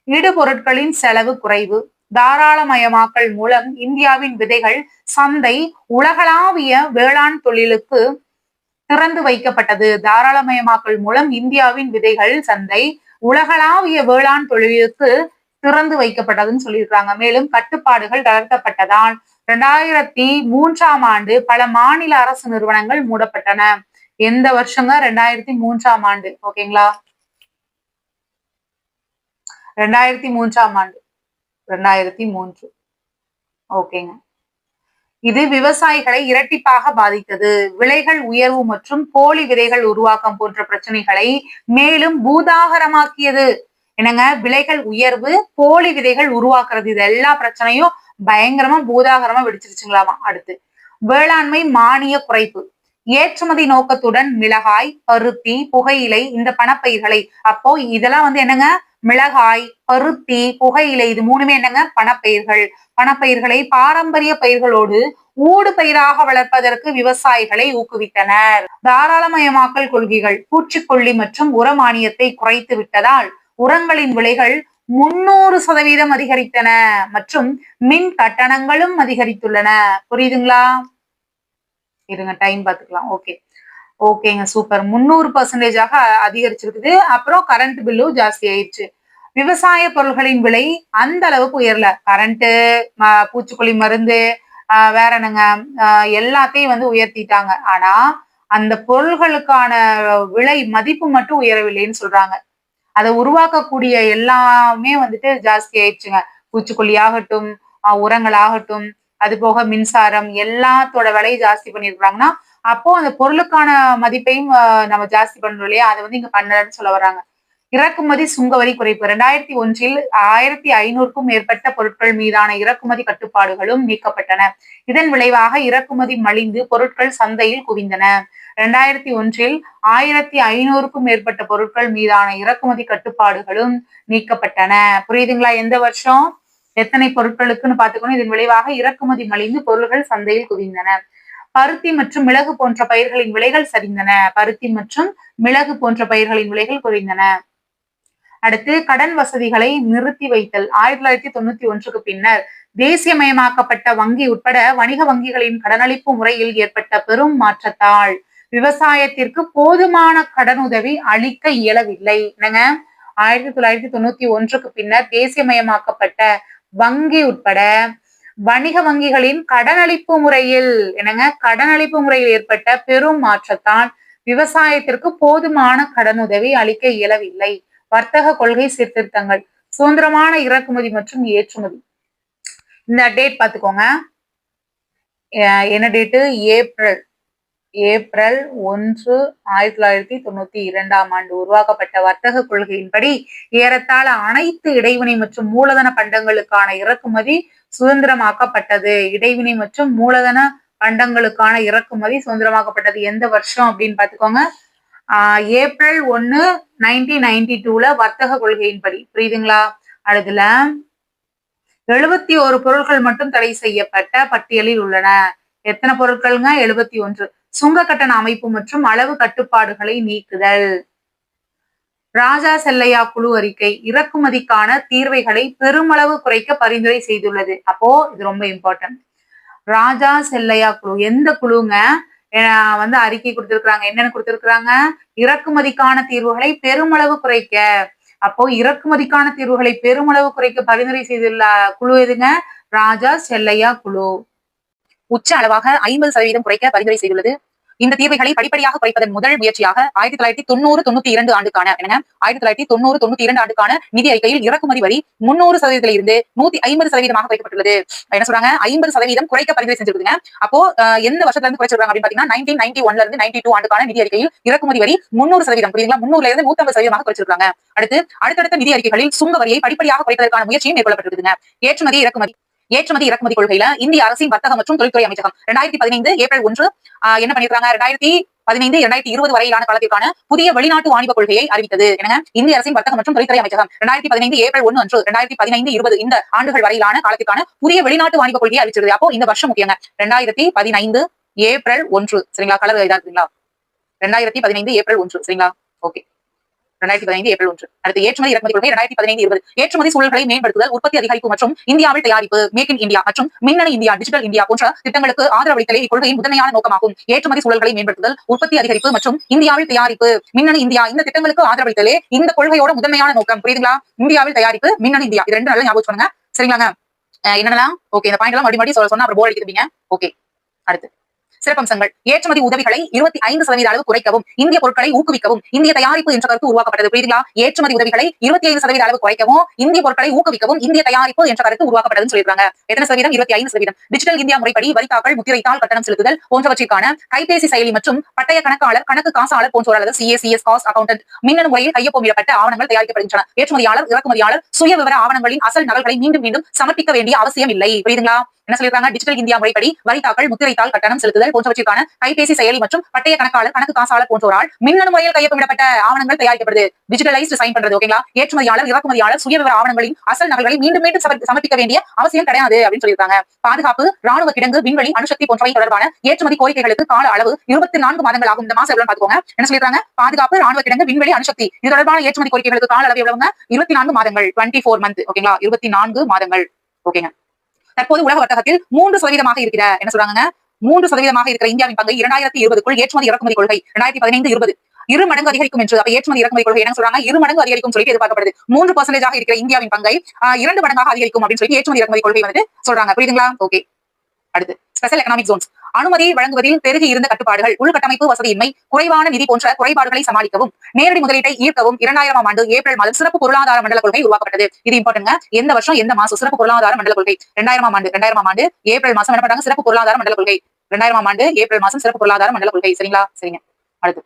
S1: இடுபொருட்களின் செலவு குறைவு, தாராளமயமாக்கல் மூலம் இந்தியாவின் விதைகள் சந்தை உலகளாவிய வேளாண் தொழிலுக்கு திறந்து வைக்கப்பட்டது. தாராளமயமாக்கல் மூலம் இந்தியாவின் விதைகள் சந்தை உலகளாவிய வேளாண் தொழிலுக்கு திறந்து வைக்கப்பட்டதுன்னு சொல்லியிருக்காங்க. மேலும் கட்டுப்பாடுகள் தளர்த்தப்பட்டதால் 2003ஆம் ஆண்டு பல மாநில அரசு நிறுவனங்கள் மூடப்பட்டன. எந்த வருஷங்க? 2003ஆம் ஆண்டு. ஓகேங்களா? 2003ஆம் ஆண்டு. 2003. ஓகேங்க. இது விவசாயிகளை இரட்டிப்பாக பாதித்தது. விலைகள் உயர்வு மற்றும் போலி விதைகள் உருவாக்கம் போன்ற பிரச்சனைகளை மேலும் பூதாகரமாக்கியது. என்னங்க? விலைகள் உயர்வு, போலி விதைகள் உருவாக்குறது, இது எல்லா பிரச்சனையும் பயங்கரமா பூதாகரமா வெடிச்சிருச்சுங்களாமா. அடுத்து வேளாண்மை மானிய குறைப்பு. ஏற்றுமதி நோக்கத்துடன் மிளகாய், பருத்தி, புகையிலை இந்த பணப்பயிர்களை, அப்போ இதெல்லாம் என்னங்க? மிளகாய், பருத்தி, புகையிலை இது மூணுமே என்னங்க? பணப்பயிர்கள். பணப்பயிர்களை பாரம்பரிய பயிர்களோடு ஊடு பயிராக வளர்ப்பதற்கு விவசாயிகளை ஊக்குவித்தனர். தாராளமயமாக்கல் கொள்கைகள். பூச்சிக்கொல்லி மற்றும் உர மானியத்தை குறைத்து விட்டதால் உரங்களின் விலைகள் 300% அதிகரித்தன மற்றும் மின் கட்டணங்களும் அதிகரித்துள்ளன. புரியுதுங்களா? இருங்க, டைம் பார்த்துக்கலாம். ஓகேங்க, சூப்பர். 300%ஆக அதிகரிச்சிருக்குது. அப்புறம் கரண்ட் பில்லும் ஜாஸ்தி ஆயிடுச்சு. விவசாய பொருள்களின் விலை அந்த அளவுக்கு உயரல. கரண்ட், பூச்சிக்கொல்லி மருந்து, வேற என்னங்க, எல்லாத்தையும் உயர்த்திட்டாங்க. ஆனா அந்த பொருள்களுக்கான விலை மதிப்பு மட்டும் உயரவில்லைன்னு சொல்றாங்க. அதை உருவாக்கக்கூடிய எல்லாமே ஜாஸ்தி ஆயிடுச்சுங்க. பூச்சிக்கொல்லி ஆகட்டும், உரங்கள் ஆகட்டும், அது போக மின்சாரம், எல்லாத்தோட விலையை ஜாஸ்தி பண்ணிருக்காங்கன்னா அப்போ அந்த பொருளுக்கான மதிப்பையும் நம்ம ஜாஸ்தி பண்ணணும் இல்லையா? அதை இங்க பண்ணலன்னு சொல்ல வர்றாங்க. இறக்குமதி சுங்கவரி குறைப்பு. 2001 1500க்கும் மேற்பட்ட பொருட்கள் மீதான இறக்குமதி கட்டுப்பாடுகளும் நீக்கப்பட்டன. இதன் விளைவாக இறக்குமதி மலிந்து பொருட்கள் சந்தையில் குவிந்தன. 2001 1500க்கும் மேற்பட்ட பொருட்கள் மீதான இறக்குமதி கட்டுப்பாடுகளும் நீக்கப்பட்டன. புரியுதுங்களா? எந்த வருஷம் எத்தனை பொருட்களுக்குன்னு பாத்துக்கணும். இதன் விளைவாக இறக்குமதி மலிந்து பொருட்கள் சந்தையில் குவிந்தன. பருத்தி மற்றும் மிளகு போன்ற பயிர்களின் விலைகள் சரிந்தன. பருத்தி மற்றும் மிளகு போன்ற பயிர்களின் விலைகள் குறைந்தன. அடுத்து கடன் வசதிகளை நிறுத்தி வைத்தல். 1991க்கு பின்னர் தேசியமயமாக்கப்பட்ட வங்கி உட்பட வணிக வங்கிகளின் கடனளிப்பு முறையில் ஏற்பட்ட பெரும் மாற்றத்தால் விவசாயத்திற்கு போதுமான கடனுதவி அளிக்க இயலவில்லை. என்னங்க? 1991க்கு பின்னர் தேசியமயமாக்கப்பட்ட வங்கி உட்பட வணிக வங்கிகளின் கடனளிப்பு முறையில் கடனளிப்பு முறையில் ஏற்பட்ட பெரும் மாற்றத்தால் விவசாயத்திற்கு போதுமான கடனுதவி அளிக்க இயலவில்லை. வர்த்தக கொள்கை சீர்திருத்தங்கள். சுதந்திரமான இறக்குமதி மற்றும் ஏற்றுமதி. இந்த டேட் பாத்துக்கோங்க. என்ன டேட்டு? ஏப்ரல் 1 1992ஆம் ஆண்டு உருவாக்கப்பட்ட வர்த்தக கொள்கையின்படி ஏறத்தாழ அனைத்து இடைவினை மற்றும் மூலதன பண்டங்களுக்கான இறக்குமதி சுதந்திரமாக்கப்பட்டது. இடைவினை மற்றும் மூலதன பண்டங்களுக்கான இறக்குமதி சுதந்திரமாக்கப்பட்டது. எந்த வருஷம் அப்படின்னு பாத்துக்கோங்க. ஏப்ரல் 1 1992ல வர்த்தக கொள்கையின்படி. புரியுதுங்களா? அதுல 71 பொருட்கள் மட்டும் தடை செய்யப்பட்ட பட்டியலில் உள்ளன. எத்தனை பொருட்கள்ங்க? 71. சுங்க கட்டண அமைப்பு மற்றும் அளவு கட்டுப்பாடுகளை நீக்குதல். ராஜா செல்லையா குழு அறிக்கை இறக்குமதிக்கான தீர்வைகளை பெருமளவு குறைக்க பரிந்துரை செய்துள்ளது. அப்போ இது ரொம்ப இம்பார்ட்டன்ட். ராஜா செல்லையா குழு எந்த குழுங்க? அறிக்கை கொடுத்திருக்கிறாங்க. என்னன்னு கொடுத்திருக்கிறாங்க? இறக்குமதிக்கான தீர்வுகளை பெருமளவு குறைக்க. அப்போ இறக்குமதிக்கான தீர்வுகளை பெருமளவு குறைக்க பரிந்துரை செய்துள்ள குழு எதுங்க? ராஜா செல்லையா குழு. உச்ச அளவாக 50% குறைக்க பரிந்துரை செய்துள்ளது. இந்த தீர்வுகளை படிப்படியாக குறைப்பதன் முதல் முயற்சியாக 1990-92 ஆண்டுக்கான 1990-92 ஆண்டுக்கான நிதி அறிக்கையில் இறக்குமதி வரி 300%ல இருந்து 150% குறைக்கப்பட்டுள்ளது. என்ன சொல்றாங்க? 50% குறைக்க பரிந்துரை செஞ்சிருக்குங்க. அப்போ எந்த வருஷத்துல இருந்து குறைச்சிருக்காங்க அப்படின்னு பாத்தீங்கன்னா 1991ல இருந்து 92 ஆண்டுக்கான நிதி அறிக்கையில் இறக்குமதி வரி 300%. புரியுதுங்களா? 300ல இருந்து 150% குறைச்சிருக்காங்க. அடுத்தடுத்த நிதி அறிக்கைகளில் சுங்க வரியை படிப்படியாக குறைப்பதற்கான முயற்சியும் மேற்கொள்ளப்பட்டிருக்குங்க. ஏற்றுமதி இறக்குமதி கொள்கையில இந்திய அரசின் வர்த்தக மற்றும் தொழில்துறை அமைச்சகம் 2015 ஏப்ரல் 1 என்ன பண்ணிருக்காங்க? 2015-2020 வரையிலான காலத்திற்கான புதிய வெளிநாட்டு வாணிப கொள்கையை அறிவித்தது. இந்திய அரசின் வர்த்தக மற்றும் தொழில்துறை அமைச்சகம் 2015 ஏப்ரல் 1 அன்று 2015-20 இந்த ஆண்டுகள் வரையிலான காலத்திற்கான புதிய வெளிநாட்டு வாணிப கொள்கையை அறிவிச்சிருது. அப்போ இந்த வருஷம் முக்கியங்க. 2015 ஏப்ரல் 1. சரிங்களா? கலர் இதா இருக்குங்களா? 2015 ஏப்ரல் 1. சரிங்களா? ஓகே. 2015 ஏப்ரல் 1. அடுத்து ஏற்றுமதி இறக்குமதி கொள்கை 2015-20. ஏற்றுமதி சூழல்களை மேம்படுத்துதல், உற்பத்தி அதிகரிப்பு மற்றும் இந்தியாவில் தயாரிப்பு, மேக் இன் இந்தியா மற்றும் மின்னணு இந்தியா, டிஜிட்டல் இந்தியா போன்ற திட்டங்களுக்கு ஆதரவளித்தலே இக்கொள்கையின் முதன்மையான நோக்கமாகும். ஏற்றுமதி சூழல்களை மேம்படுத்துதல், உற்பத்தி அதிகரிப்பு மற்றும் இந்தியாவில் தயாரிப்பு, மின்னணு இந்தியா இந்த திட்டங்களுக்கு ஆதரவளித்தலே இந்த கொள்கையோட முதன்மையான நோக்கம். புரியுதுங்களா? இந்தியாவில் தயாரிப்பு, மின்னணு இந்தியா இது ரெண்டு நல்லா ஞாபகம் பண்ணுங்க. சரிங்களாங்க? என்னென்னலாம் ஓகே இந்த பாயிண்ட் எல்லாம் மறுபடியும் சொன்னா அப்புறம் போர் அடிக்கிறீங்க. ஓகே. அடுத்து சிறப்பம்சங்கள். ஏற்றுமதி உதவிகளை 25% அளவு குறைக்கவும், இந்திய பொருட்களை ஊக்குவிக்கவும் இந்திய தயாரிப்பு என்ற கருத்து உருவாக்கப்பட்டது. புரியுதுங்களா? ஏற்றுமதி உதவிகளை 25% அளவு குறைக்கவும், இந்திய பொருட்களை ஊக்குவிக்கவும் இந்திய தயாரிப்பு என்ற கருத்து உருவாக்கப்பட்டதுன்னு சொல்லிருக்காங்க. எத்தனை சதவீதம்? 25%. டிஜிட்டல் இந்தியா முறைப்படி வரித்தாக்கள், முத்திரைத்தாள் கட்டணம் செலுத்துதல் போன்றவற்றிற்கான கைபேசி செயலி மற்றும் பட்டய கணக்காளர், கணக்கு காசாளர் போன்றோர் அல்லது CACS காஸ்ட் அக்கவுண்டன்ட் மின்னணு முறையில் கையொப்பமிடப்பட்ட ஆவணங்கள் தயாரிக்கப்படுகின்றன. ஏற்றுமதியாளர், இறக்குமதியாளர் சுய விவர ஆவணங்களின் அசல் நகல்களை மீண்டும் மீண்டும் சமர்ப்பிக்க வேண்டிய அவசியம் இல்லை. புரியுதுங்களா? என்ன சொல்லிருக்காங்க? டிஜிட்டல் இந்தியா முறைப்படி வரித்தாக்கள், முத்திரைத்தாள் கட்டணம் செலுத்துதல் போன்றவற்றிற்கான கைபேசி செயலி மற்றும் பட்டய கணக்காளர், கணக்கு காசாளர் போன்றோரால் மின்னணு முறையில் கையொப்பமிடப்பட்ட ஆவணங்கள் தயாரிக்கப்படுது. டிஜிட்டலைஸ்ட் சைன் பண்றது. ஓகேங்களா? ஏற்றுமதியாளர், இறக்குமதியாளர் சுய விவர ஆவணங்களின் அசல் நகல்களை மீண்டும் மீண்டும் சமர்ப்பிக்க வேண்டிய அவசியம் கிடையாது அப்படின்னு சொல்லியிருக்காங்க. பாதுகாப்பு, ராணுவ கிடங்கு, விண்வெளி, அணுசக்தி போன்றவை தொடர்பான ஏற்றுமதி கோரிக்கைகளுக்கு கால அளவு 24 மாதங்கள் ஆகும். இந்த மாசம் எவ்வளவு பாத்துக்கோங்க. என்ன சொல்லிருக்காங்க? பாதுகாப்பு, ராணுவ கிடங்கு, விண்வெளி, அணுசக்தி இது தொடர்பான ஏற்றுமதி கோரிக்கைகளுக்கு கால அளவு எவ்வளவுங்க? 24 மாதங்கள். 24 மந்த். ஓகேங்களா? 24 மாதங்கள். ஓகேங்க. தற்போது உலக வர்த்தகத்தில் 3% இருக்கிற என்ன சொல்றாங்க? 3% இருக்கிற இந்தியாவின் பங்கை 2020க்குள் ஏற்றுமதி இறக்குமதி கொள்கை 2015-20 இரு மடங்கு அதிகரிக்கும் என்று. அப்ப ஏற்றுமதி இறக்குமதி கொள்கை என்ன சொல்றாங்க? 2 மடங்கு அதிகரிக்கும் சொல்லி எதிர்பார்க்கப்படுது. 3% இருக்கிற இந்தியாவின் பங்கை 2 மடங்காக அதிகரிக்கும் அப்படின்னு சொல்லி ஏற்றுமதி இறக்குமதி கொள்கை வந்து சொல்றாங்க. புரியுதுங்களா? ஓகே. அடுத்து ஸ்பெஷல் எக்கனாமிக் ஜோன்ஸ். அனுமதி வழங்குவதில் பெருகி இருந்த கட்டுப்பாடுகள், உள்கட்டமைப்பு வசதியின்மை, குறைவான நிதி போன்ற குறைபாடுகளை சமாளிக்கவும் நேரடி முதலீட்டை ஈர்க்கவும் 2000ஆம் ஆண்டு ஏப்ரல் மாதம் சிறப்பு பொருளாதார மண்டல கொள்கை உருவாக்கப்பட்டது. இது இம்பார்ட்டன்ட்ங்க. எந்த வருஷம் எந்த மாசம் சிறப்பு பொருளாதார மண்டல கொள்கை? 2000ஆம் ஆண்டு ஏப்ரல் மாசம் என்ன பண்ணாங்க? சிறப்பு பொருளாதார மண்டல கொள்கை. 2000ஆம் ஆண்டு ஏப்ரல் மாசம் சிறப்பு பொருளாதார மண்டல கொள்கை. சரிங்களா? சரிங்க. அடுத்து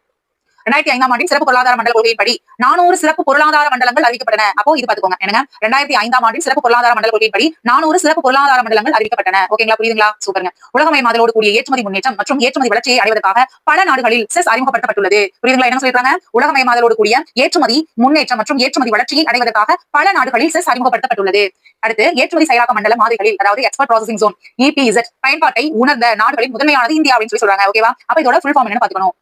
S1: 2005ஆம் ஆண்டின் சிறப்பு பொருளாதார மண்டல கொள்கையின்படி 400 சிறப்பு பொருளாதார மண்டலங்கள் அறிவிக்கப்பட்டன. அப்போ இது பாத்துக்கோங்க. என்னங்க? 2005ஆம் ஆண்டின் சிறப்பு பொருளாதார மண்டல கொள்கையின்படி 400 சிறப்பு பொருளாதார மண்டலங்கள் அறிவிக்கப்பட்டன. ஓகேங்களா? புரியுதுங்களா? சூப்பருங்க. உலகமயமாதலோடு கூடிய ஏற்றுமதி முன்னேற்றம் மற்றும் ஏற்றுமதி வளர்ச்சியை அடைவதற்காக பல நாடுகளில் செஸ் அறிமுகப்படுத்தப்பட்டுள்ளது. புரியுதுங்களா? என்ன சொல்லிருக்காங்க? உலகமயமாதலோடு கூடிய ஏற்றுமதி முன்னேற்றம் மற்றும் ஏற்றுமதி வளர்ச்சியை அடைவதற்காக பல நாடுகளில் செஸ் அறிமுகப்படுத்தப்பட்டுள்ளது. அடுத்து ஏற்றுமதி செயலாக்க மண்டல மாதிரிகளில் அதாவது எக்ஸ்போர்ட் ப்ராசஸிங் ஜோன் EPZ பயன்பாட்டை உணர்ந்த நாடுகளின் முதன்மையானது இந்தியா அப்படின்னு சொல்றாங்க. ஓகேவா? அப்ப இதோட ஃபுல் ஃபார்ம் என்னன்னு பாத்துக்கணும்.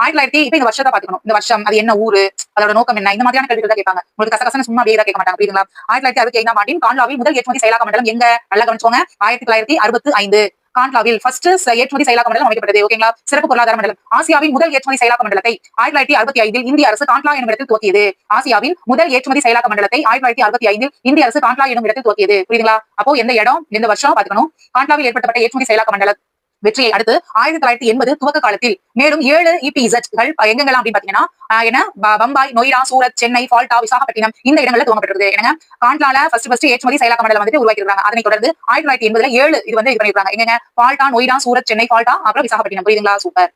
S1: 1900 இப்ப இந்த வருஷத்தை பாத்துக்கணும். இந்த வருஷம் அது என்ன ஊரு, அதோட நோக்கம் என்ன, இந்த மாதிரியான கேள்விகள் தான் கேட்பாங்க. உங்களுக்கு கசகசன்னு சும்மா அப்படியே கேட்க மாட்டாங்க. புரியுதுங்களா? 1965ஆம் ஆண்டின் கான்லாவில் முதல் ஏற்றுமதி செயலாக்க மண்டலம் எங்க? நல்லா கவனிச்சோங்க. 1965 கான்லாவில் ஃபர்ஸ்ட் ஏற்றுமதி செயலாக்க மண்டலம் அமைக்கப்பட்டது. ஓகேங்களா? சிறப்பு பொருளாதார மண்டலம். ஆசியாவின் முதல் ஏற்றுமதி செயலாக்க மண்டலத்தை 1965 இந்திய அரசு கான்லா எனும் இடத்தில் துவக்கியது. ஆசியாவின் முதல் ஏற்றுமதி செயலாக்க மண்டலத்தை 1965 இந்திய அரசு கான்லா எனும் இடத்தில் துவக்கியது. புரியுதுங்களா? அப்போ எந்த இடம், எந்த வருஷம் பாத்துக்கணும். கான்லாவில் ஏற்படுத்தப்பட்ட ஏற்றுமதி செயலாக்க மண்டல வெற்றியை அடுத்து 1980 துவக்க காலத்தில் மேலும் 7 EPZகள் எங்கெல்லாம் அப்படின்னு பாத்தீங்கன்னா என்ன பம்பாய், நொய்டா, சூரத், சென்னை, ஃபால்டா, விசாகப்பட்டினம் இந்த இடங்கள்ல துவங்கப்பட்டிருக்கு. என்னங்க? கான்லால ஃபர்ஸ்ட் ஏற்றுமதி செயலாக்க மண்டலம் வந்து உருவாக்கிருக்காங்க. அதனை தொடர்ந்து 1980 7 இது வந்து இது பண்ணிருக்காங்க. எங்க? ஃபால்டா, நொய்டா, சூரத், சென்னை, ஃபால்டா அப்புறம் விசாகப்பட்டினம். புரியுதுங்களா? சூப்பர்.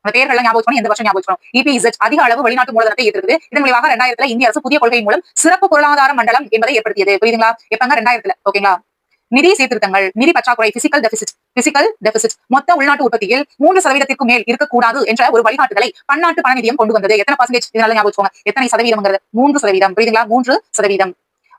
S1: அந்த பேர்கள் ஞாபகம் வச்சுக்கணும். எந்த வருஷம் ஞாபகம் வச்சுக்கணும். EPZ அதிக அளவு வெளிநாட்டு மூலதனத்தை ஈர்த்திருக்கு. இதன் விளைவாக 2000 இந்திய அரசு புதிய கொள்கை மூலம் சிறப்பு பொருளாதார மண்டலம் என்பதை ஏற்படுத்தியது. புரியுதுங்களா? எப்பங்க? 2000. ஓகேங்களா? நிதி சீர்திருத்தங்கள், நிதி பற்றாக்குறை பிசிக்கல் டெபிசிட் மொத்த உள்நாட்டு உற்பத்தியில் 3% மேல் இருக்கக்கூடாது என்ற ஒரு வழிகாட்டுதலை பன்னாட்டு பண நிதியம் கொண்டு வந்தது. எத்தனை பர்சன்டேஜ்? இதனால ஞாபகம் வச்சுக்கோங்க. எத்தனை சதவீதம்ங்கிறது? 3%. புரியுதுங்களா? 3%.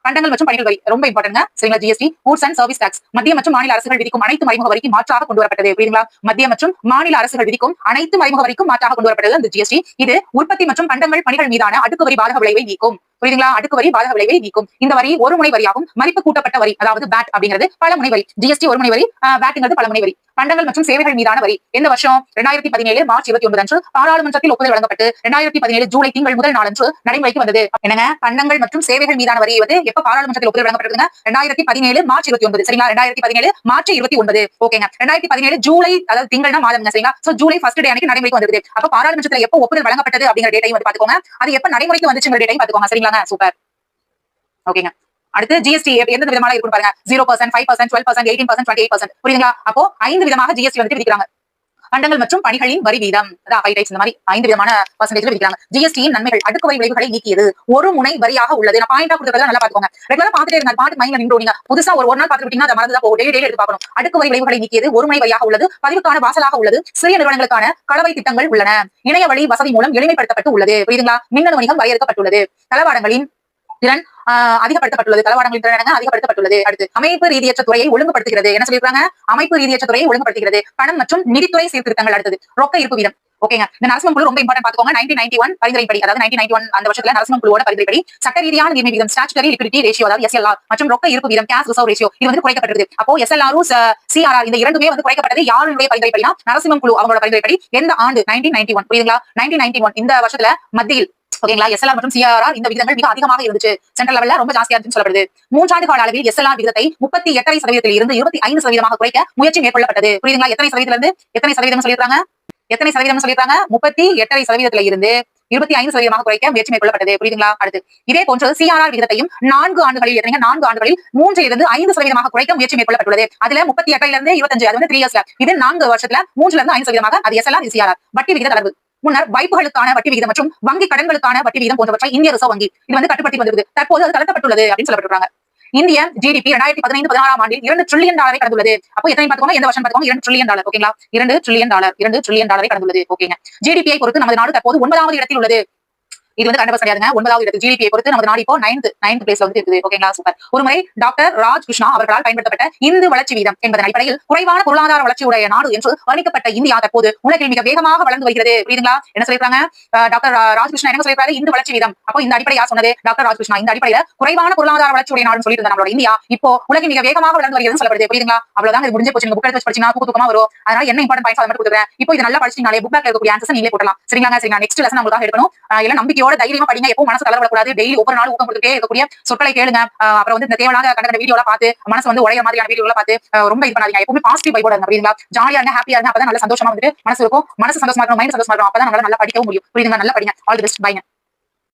S1: பண்டங்கள் மற்றும் பணிகள் வரி ரொம்ப இம்பார்ட்டன்ட். சரிங்களா? GST, goods and service tax மத்திய மற்றும் மாநில அரசுகள் விதிக்கும் அனைத்து மறைமுக வரிக்கு மாற்றாக கொண்டு வரப்பட்டது. புரியுதுங்களா? மத்திய மற்றும் மாநில அரசுகள் விதிக்கும் அனைத்து மறைமுக வரிக்கும் மாற்றாக கொண்டு வரப்பட்டது அந்த GST. இது உற்பத்தி மற்றும் பண்டங்கள் பணிகள் மீதான அடுக்கு வரி பாதக விளைவை நீக்கும். புரியுதுங்களா? அடுக்கு வரி பாதக விளைவை நீக்கும். இந்த வரி ஒரு முனை வரியாகும். மதிப்பு கூட்டப்பட்ட வரி அதாவது பேட் அப்படிங்கிறது பல முனை வரி. GST ஒரு முனை வரி, பேட்ங்கிறது பல முனை வரி. பண்டங்கள் மற்றும் சேவைகள் மீதான வரி எந்த வருஷம்? 2017 மார்ச் 29 அன்று பாராளுமன்றத்தில் ஒப்புதல் வழங்கப்பட்டு 2017 ஜூலை திங்கள் முதல் நாளன்று நடைமுறைக்கு வந்தது. என்னங்க? பண்டங்கள் மற்றும் சேவைகள் மீதான வரி வந்து எப்ப பாராளுமன்றத்தில் ஒப்புதல் வழங்கப்பட்டதுங்க? 2017 மார்ச் 29. சரிங்களா? 2017 மார்ச் 29. ஓகேங்க. 2017 ஜூலை அதாவது திங்கள்னா மாதம்ங்க. சரிங்களா? சோ ஜூலை ஃபர்ஸ்ட் டே அன்னைக்கு நடைமுறைக்கு வந்தது. அப்ப பாராளுமன்றத்தில் எப்ப ஒப்புதல் வழங்கப்பட்டது அப்படிங்கிற டேட்டை வந்து பாத்துக்கோங்க. அது எப்ப நடைமுறைக்கு வந்துச்சுங்கிற டேட்டை பாத்துக்கோங்க. சரிங்களா? சூப்பர். ஓகேங்க. அடுத்து GST எந்த விதமாக இருக்கும் பாருங்க. 0%, 5%, 12%, 18%, 28%. புரியுதுங்களா? அப்போ 5 விதமாக GST வந்து விதிக்கிறாங்க. பண்டங்கள் மற்றும் பணிகளின் வரி வீதம் இந்த மாதிரி 5 விதமான பர்சன்டேஜ்ல விதிக்கிறாங்க. GSTயின் நன்மைகள் அடுக்கு வரி விளைவுகளை நீக்கியது. ஒரு முனை வரியாக உள்ளது. நான் பாயிண்டா கொடுத்தத நல்லா பாத்துக்கோங்க. ரெகுலரா பாத்துட்டே இருங்க. பாட்டு மைண்ட்ல நின்று நீங்க புதுசா ஒரு நாள் பாத்துட்டு விட்டீங்கன்னா அது மறந்துதான் போகும். டெய்லி எடுத்து பார்க்கணும். அடுக்கு வரி விளைவுகளை நீக்கியது. ஒரு முனை வரியாக உள்ளது. பதிவுக்கான வாசலாக உள்ளது. சிறிய நிறுவனங்களுக்கான கலவை திட்டங்கள் உள்ளன. இணைய வழி வசதி மூலம் எளிமைப்படுத்தப்பட்டு உள்ளது. புரியுதுங்களா? மின்னணு வணிகம் வரையறுக்கப்பட்டுள்ளது. தளவாடங்களின் திறன் அதிகப்படுத்தப்பட்டுள்ளது. தளவாடங்களின் திறன் அதிகப்படுத்தப்பட்டுள்ளது. அடுத்து அமைப்பு ரீதியற்ற துறையை ஒழுங்குபடுத்துகிறது. என்ன சொல்லிருக்காங்க? அமைப்பு ரீதியற்ற துறையை ஒழுங்குபடுத்துகிறது. பணம் மற்றும் நிதித்துறை சீர்திருத்தங்கள். அடுத்தது ரொக்க இருப்பு வீதம். ஓகேங்க. இந்த நரசிம்மன் குழு ரொம்ப இம்பார்ட்டன்ட் பாத்துக்கோங்க. 1991 பரிந்துரைப்படி, அதாவது 1991 அந்த வருஷத்துல நரசிம்மன் குழுவோட பரிந்துரைப்படி சட்ட ரீதியான நீர்மை விகிதம் ஸ்டாச்சுட்டரி லிக்விடிட்டி ரேஷியோ, அதாவது SLR மற்றும் ரொக்க இருப்பு வீதம் கேஷ் ரிசர்வ் ரேஷியோ இது வந்து குறைக்கப்பட்டிருக்கு. அப்போ SLR CRR இந்த இரண்டுமே வந்து குறைக்கப்பட்டது யாருடைய பரிந்துரைப்படினா நரசிம்மன் குழு அவங்களோட பரிந்துரைப்படி. எந்த ஆண்டு? 1991. புரியுதுங்களா? 1991 இந்த வருஷத்துல மத்தியில் ஓகேங்களா SLR மற்றும் CRR இந்த விகிதங்கள் மிக அதிகமாக இருந்துச்சு. சென்ட்ரல் லெவல்ல ரொம்ப ஜாஸ்தியா இருந்துச்சு சொல்லப்படுது. 3 ஆண்டு கால அளவில் SLR விகிதத்தை 38.5% இருந்து 25% குறைக்க முயற்சி மேற்கொள்ளப்பட்டது. புரியுதுங்களா? எத்தனை சதவீதத்துல இருந்து எத்தனை சதவீதம் சொல்லிருக்காங்க? எத்தனை சதவீதம் சொல்லிருக்காங்க? 38.5% இருந்து 25% குறைக்க முயற்சி மேற்கொள்ளப்பட்டது. புரியுதுங்களா? அடுத்து இதே போன்று CRR விகிதத்தையும் 4 ஆண்டுகளில் 4 ஆண்டுகளில் 3 5% குறைக்க முயற்சி மேற்கொள்ளப்பட்டுள்ளது. அதுல 38 இருந்து 25 அது வந்து 3 இயர்ஸ்ல, இது 4 வருஷத்துல 3 5% அது SLR இது CRR. வட்டி விகித தளர்வு முன்னர் வைப்புகளுக்கான வட்டி விகிதம் மற்றும் வங்கி கடன்களுக்கான வட்டி விகிதம் போன்றவற்றை இந்திய ரிசர்வ் வங்கி இது வந்து கட்டுப்படுத்தி வந்திருக்கு. தற்போது அது தளர்த்தப்பட்டுள்ளது அப்படின்னு சொல்லப்பட்டிருக்காங்க. இந்திய GDP 2015-16 ஆண்டில் $2 trillion கடந்துள்ளது. அப்போ எத்தனை பாத்துக்கோங்க? எந்த வருஷம் பாத்துக்கோங்க? $2 trillion. ஓகேங்களா? $2 trillion கடந்துள்ளது. ஓகேங்க. GDP பொறுத்து நமது நாடு தற்போது 9வது இடத்தில் உள்ளது. இது வந்து கண்டிப்பா சரியாதுங்க. 9வது இடத்தில் GDP பொறுத்து நமது நாடு இப்போ 9th பிளேஸ்ல வந்து இருக்குது. ஓகேங்களா? சூப்பர். ஒருமுறை டாக்டர் ராஜ் கிருஷ்ணா அவர்களால் பயன்படுத்தப்பட்ட இந்து வளர்ச்சி வீதம் என்பதன் அடிப்படையில் குறைவான பொருளாதார வளர்ச்சியுடைய நாடு என்று வர்ணிக்கப்பட்ட இந்தியா தற்போது உலகில் மிக வேகமாக வளர்ந்து வருகிறது. புரியுதுங்களா? என்ன சொல்லிருக்காங்க? டாக்டர் ராஜ் கிருஷ்ணா என்ன சொல்லிருக்காரு? இந்து வளர்ச்சி வீதம். அப்போ இந்த அடிப்படை யார் சொன்னது? டாக்டர் ராஜ் கிருஷ்ணா. இந்த அடிப்படையில குறைவான பொருளாதார வளர்ச்சியுடைய நாடுன்னு சொல்லிட்டு இருந்தா நம்மளோட இந்தியா இப்போ உலகில் மிக வேகமாக வளர்ந்து வருகிறது சொல்லப்படுது. புரியுதுங்களா? அவ்வளவுதான். இது முடிஞ்சு போச்சு. நீங்க புக் எடுத்து படிச்சீங்கன்னா தூக்கமா வரும். அதனால என்ன இம்பார்ட்டன்ட் பாயிண்ட்ஸ் அதை மட்டும் கொடுக்குறேன். இப்போ இது நல்லா படிச்சீங்கனாலே புக் பேக்ல இருக்கக்கூடிய ஆன்சர்ஸ் நீங்களே போடலாம். சரிங்களா? சரிங்களா? நெக்ஸ்ட் லெசன் உங்களுக்கு எடுக்கணும். எல்லாம் நம்பிக்கையோட தைரியமா படிங்க. எப்போ மனசு தளரக்கூடாது. டெய்லி ஒவ்வொரு நாள் ஊக்கம் கொடுத்துட்டே இருக்கக்கூடிய சொற்களை கேளுங்க. அப்புறம் வந்து இந்த தேவையான கண்ட வீடியோ எல்லாம் பார்த்து மனசு வந்து உடைய மாதிரியான வீடியோ எல்லாம் பார்த்து ரொம்ப இது பண்ணாதீங்க. எப்பவுமே பாசிட்டிவ் வைபோட இருங்க. புரியுதுங்களா? ஜாலியா இருங்க, ஹாப்பியா இருங்க. அப்பதான் நல்ல சந்தோஷமா வந்துட்டு மனசு இருக்கும். மனசு சந்தோஷமா இருக்கும், மைண்ட் சந்தோஷமா இருக்கும். அப்பதான் நம்மளால நல்லா படிக்கவும் முடியும். புரியுதுங்களா? நல்லா படிங்க. All the best. பை.